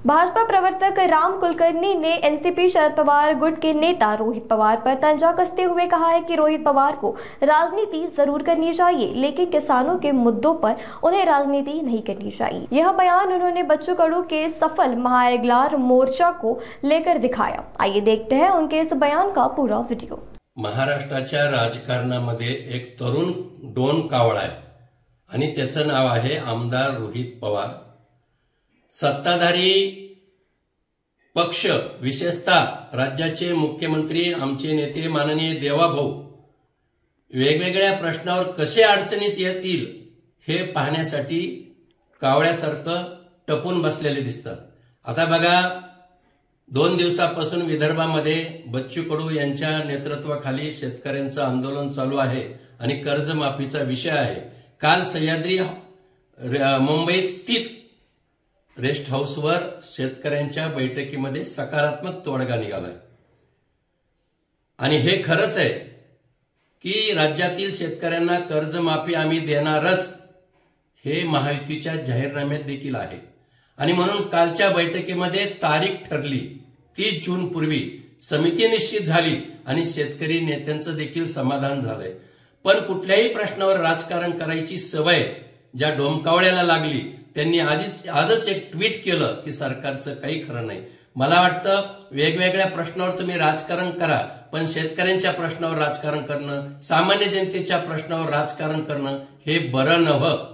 भाजपा प्रवर्तक राम कुलकर्णी ने एनसीपी शरद पवार गुट के नेता रोहित पवार पर तंजा कसते हुए कहा है कि रोहित पवार को राजनीति जरूर करनी चाहिए, लेकिन किसानों के मुद्दों पर उन्हें राजनीति नहीं करनी चाहिए। यह बयान उन्होंने बच्चू कडू के सफल महाएगलार मोर्चा को लेकर दिखाया। आइए देखते हैं उनके इस बयान का पूरा वीडियो। महाराष्ट्राच्या राजकारणामध्ये एक तरुण डोन कावळा आहे आणि त्याचं नाव आहे आमदार रोहित पवार। सत्ताधारी पक्ष, विशेषतः राज्याचे मुख्यमंत्री आमचे नेते माननीय देवाभाऊ वेगवेगळ्या प्रश्नावर कसे अडचणीत येतील हे पाहण्यासाठी कावळ्यासारखं टपून बसलेले दिसतात। आता बघा, 2 दिवसापासून विदर्भामध्ये बच्चू कडू यांच्या नेतृत्वाखाली शेतकऱ्यांचं आंदोलन चालू आहे आणि कर्जमाफीचा विषय आहे। काल सह्याद्री मुंबईत स्थित रेस्ट हाऊसवर शेतकऱ्यांच्या बैठकीमध्ये सकारात्मक तोडगा निघालाय आणि हे खरंच आहे की राज्यातील शेतकऱ्यांना कर्जमाफी आम्ही देणारच हे महायुतीच्या जाहीरनाम्यात देखील आहे। आणि म्हणून कालच्या बैठकीमध्ये तारीख ठरली, 30 जून पूर्वी समिती निश्चित झाली आणि शेतकरी नेत्यांचं देखील समाधान झालंय। पण कुठल्याही प्रश्नावर राजकारण करायची सवय ज्या डोमकावळ्याला लागली त्यांनी आजच एक ट्विट केलं की सरकारचं काही खरं नाही। मला वाटतं वेगवेगळ्या प्रश्नावर तुम्ही राजकारण करा, पण शेतकऱ्यांच्या प्रश्नावर राजकारण करणं, सामान्य जनतेच्या प्रश्नावर राजकारण करणं हे बरं नव्हतं।